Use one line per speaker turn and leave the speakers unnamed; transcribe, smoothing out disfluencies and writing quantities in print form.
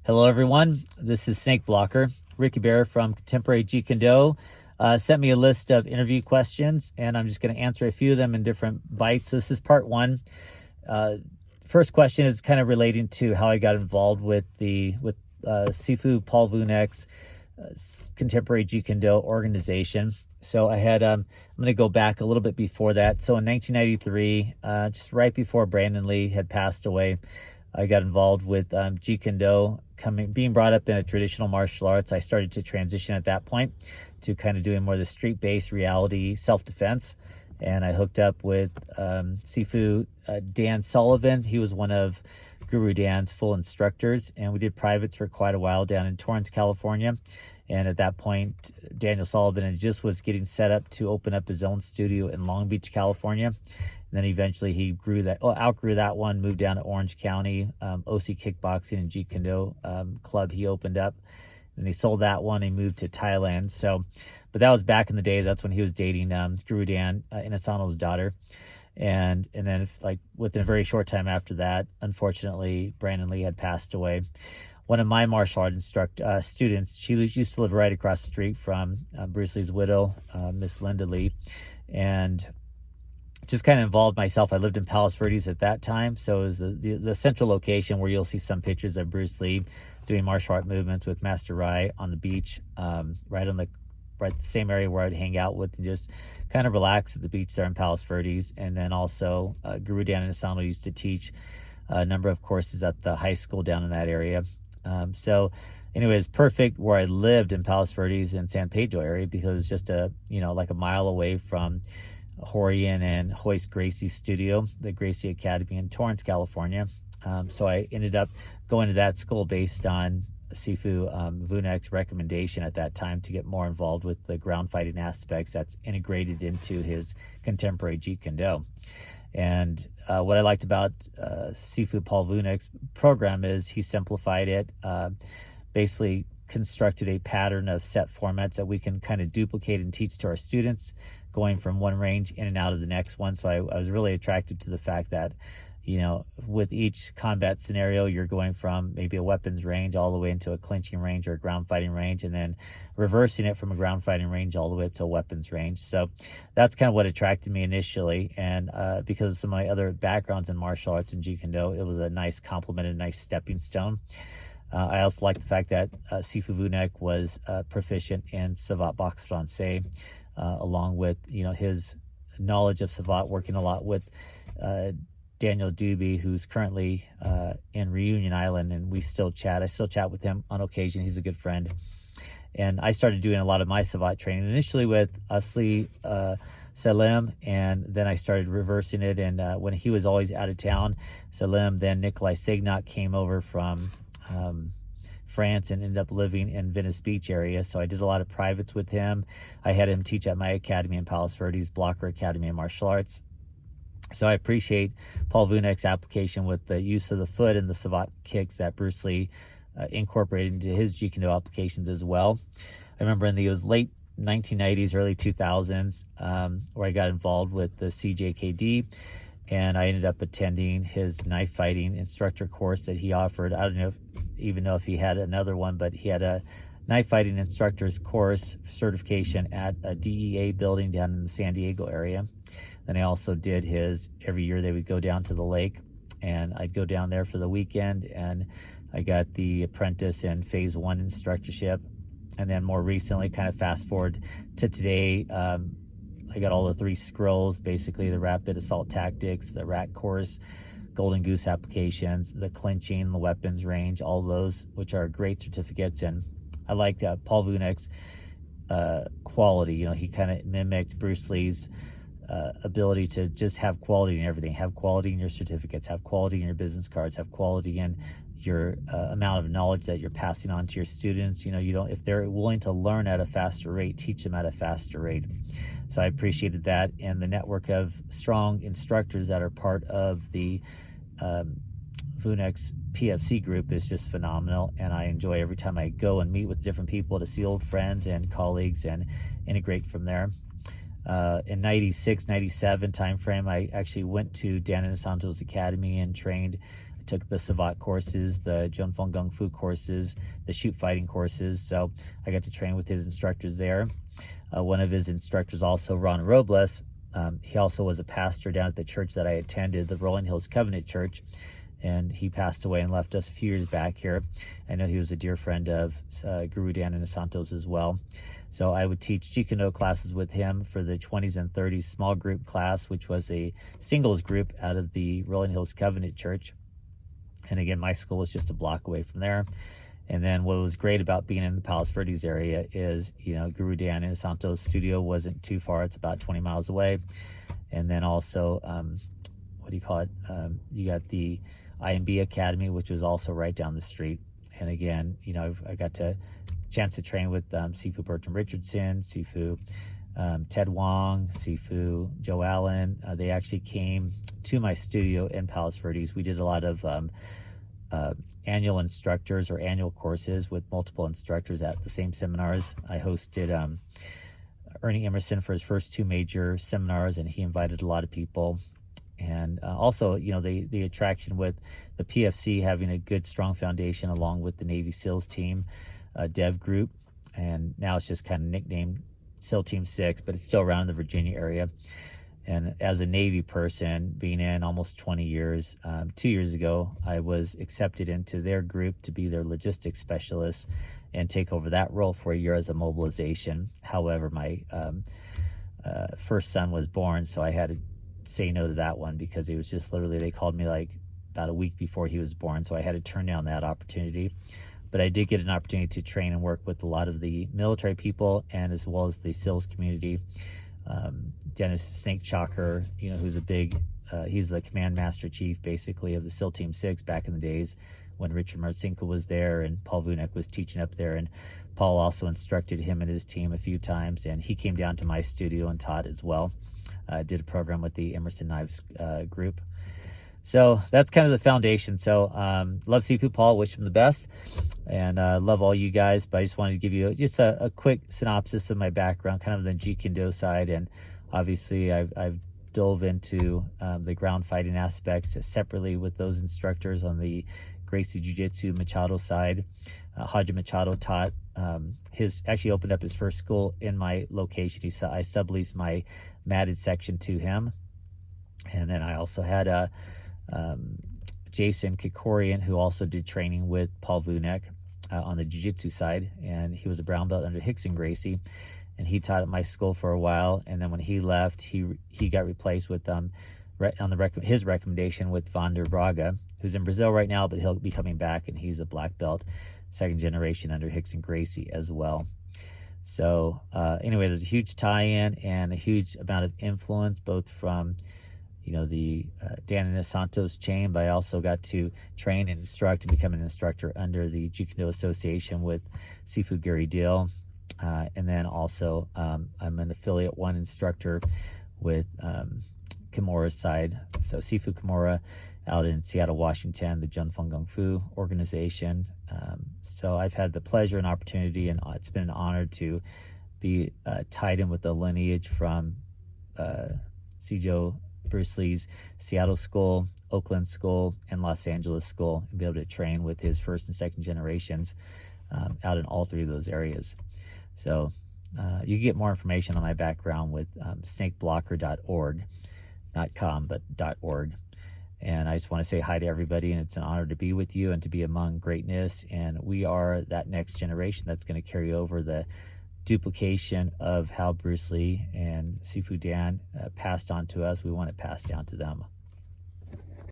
Hello, everyone. This is Snake Blocker. Ricky Bear from Contemporary Jeet sent me a list of interview questions, and I'm just going to answer a few of them in different bites. So this is part one. Uh, First question is kind of relating to how I got involved with Sifu Paul Vunek's Contemporary Jeet organization. So I'm going to go back a little bit before that. So in 1993, just right before Brandon Lee had passed away, I got involved with Jeet being brought up in a traditional martial arts. I started to transition at that point to kind of doing more of the street-based reality self-defense. And I hooked up with Sifu Dan Sullivan. He was one of Guru Dan's full instructors, and we did privates for quite a while down in Torrance, California. And at that point, Daniel Sullivan just was getting set up to open up his own studio in Long Beach, California. And then eventually he outgrew that one, moved down to Orange County, OC Kickboxing and Jeet Kune club he opened up. And he sold that one. He moved to Thailand. But that was back in the day. That's when he was dating Guru Dan, Inasano's daughter. And then within a very short time after that, unfortunately, Brandon Lee had passed away. One of my martial art students, she used to live right across the street from Bruce Lee's widow, Miss Linda Lee. And just kind of involved myself. I lived in Palos Verdes at that time. So it was the central location where you'll see some pictures of Bruce Lee doing martial art movements with Master Rai on the beach, right the same area where I'd hang out with and just kind of relax at the beach there in Palos Verdes. And then also Guru Dan Inasano used to teach a number of courses at the high school down in that area. So anyways, perfect where I lived in Palos Verdes and San Pedro area, because it was just a mile away from Horian and Hoist Gracie's studio, the Gracie Academy in Torrance, California. So I ended up going to that school based on Sifu Vunek's recommendation at that time to get more involved with the ground fighting aspects that's integrated into his contemporary Jeet Kune Do. And what I liked about Sifu Paul Vunek's program is he simplified it, basically constructed a pattern of set formats that we can kind of duplicate and teach to our students, going from one range in and out of the next one. So I was really attracted to the fact that, with each combat scenario, you're going from maybe a weapons range all the way into a clinching range or a ground fighting range, and then reversing it from a ground fighting range all the way up to a weapons range. So that's kind of what attracted me initially. And because of some of my other backgrounds in martial arts and Jeet Kune Do, it was a nice complement, a nice stepping stone. I also like the fact that Sifu Vunek was proficient in Savate Boxe Francais, along with his knowledge of Savate, working a lot with Daniel Doobie, who's currently in Reunion Island, and we still chat. I still chat with him on occasion. He's a good friend. And I started doing a lot of my Savate training initially with Asli Selim, and then I started reversing it. And when he was always out of town, Selim, then Nikolai Signat came over from France and ended up living in Venice Beach area. So I did a lot of privates with him. I had him teach at my academy in Palos Verdes, Blocker Academy of Martial Arts. So I appreciate Paul Vunek's application with the use of the foot and the Savate kicks that Bruce Lee incorporated into his Jeet Kune Do applications as well. I remember it was late 1990s, early 2000s, where I got involved with the CJKD, and I ended up attending his knife fighting instructor course that he offered. I don't even know if he had another one, but he had a knife fighting instructor's course certification at a DEA building down in the San Diego area. Then I also did every year they would go down to the lake, and I'd go down there for the weekend, and I got the apprentice and phase 1 instructorship. And then more recently, kind of fast forward to today, I got all the 3 scrolls, basically the rapid assault tactics, the RAC course, Golden Goose applications, the clinching, the weapons range, all those, which are great certificates. And I liked Paul Vunek's quality. He kind of mimicked Bruce Lee's ability to just have quality in everything, have quality in your certificates, have quality in your business cards, have quality in your amount of knowledge that you're passing on to your students. If they're willing to learn at a faster rate, teach them at a faster rate. So I appreciated that, and the network of strong instructors that are part of the Vunek's PFC group is just phenomenal, and I enjoy every time I go and meet with different people to see old friends and colleagues and integrate from there. In 96, 97 timeframe, I actually went to Dan Inosanto's academy and trained I took the Savate courses, the Jun Fong Gung Fu courses, the shoot fighting courses. So I got to train with his instructors there. One of his instructors, also Ron Robles, he also was a pastor down at the church that I attended, the Rolling Hills Covenant Church, and he passed away and left us a few years back here. I know he was a dear friend of Guru Dan Santos as well. So I would teach Jeet Kune Do classes with him for the 20s and 30s small group class, which was a singles group out of the Rolling Hills Covenant Church. And again, my school was just a block away from there. And then what was great about being in the Palos Verdes area is, Guru Dan Santos' studio wasn't too far. It's about 20 miles away. And then also, you got the IMB Academy, which was also right down the street. And again, I got to chance to train with Sifu Bertram Richardson, Sifu Ted Wong, Sifu Joe Allen. They actually came to my studio in Palos Verdes. We did a lot of annual instructors or annual courses with multiple instructors at the same seminars. I hosted Ernie Emerson for his first 2 major seminars, and he invited a lot of people. And also, the attraction with the PFC having a good, strong foundation along with the Navy SEALs team, dev group, and now it's just kind of nicknamed SEAL Team 6, but it's still around the Virginia area. And as a Navy person, being in almost 20 years, 2 years ago, I was accepted into their group to be their logistics specialist and take over that role for a year as a mobilization. However, my first son was born, so I had to say no to that one because it was just literally, they called me like about a week before he was born, so I had to turn down that opportunity. But I did get an opportunity to train and work with a lot of the military people and as well as the SEALs community. Dennis Snake Chalker, who's he's the command master chief basically of the SEAL Team 6 back in the days when Richard Marcinko was there and Paul Vunek was teaching up there. And Paul also instructed him and his team a few times, and he came down to my studio and taught as well. Did a program with the Emerson Knives group. So that's kind of the foundation. So love Sifu Paul, wish him the best, and love all you guys. But I just wanted to give you just a quick synopsis of my background, kind of the Jeet Kune Do side, and obviously I've dove into the ground fighting aspects separately with those instructors on the Gracie Jiu-Jitsu Machado side. Haji Machado taught actually opened up his first school in my location. I subleased my matted section to him, and then I also had Jason Kikorian, who also did training with Paul Vunek on the jiu-jitsu side, and he was a brown belt under Hickson Gracie, and he taught at my school for a while. And then when he left, he got replaced with his recommendation with Van der Braga, who's in Brazil right now, but he'll be coming back, and he's a black belt, 2nd generation under Hickson Gracie as well. So anyway, there's a huge tie-in and a huge amount of influence, both from the Dan and Santos chain, but I also got to train and instruct and become an instructor under the Jeet Kune Do Association with Sifu Gary Dill. And then also I'm an affiliate 1 instructor with Kimura's side. So Sifu Kimura out in Seattle, Washington, the Jun Fong Gung Fu organization. So I've had the pleasure and opportunity, and it's been an honor to be tied in with the lineage from Sijo Bruce Lee's Seattle school, Oakland school, and Los Angeles school, and be able to train with his 1st and 2nd generations out in all 3 of those areas. So you can get more information on my background with snakeblocker.org, not com, but .org. And I just want to say hi to everybody, and it's an honor to be with you and to be among greatness. And we are that next generation that's going to carry over the duplication of how Bruce Lee and Sifu Dan passed on to us. We want it passed down to them.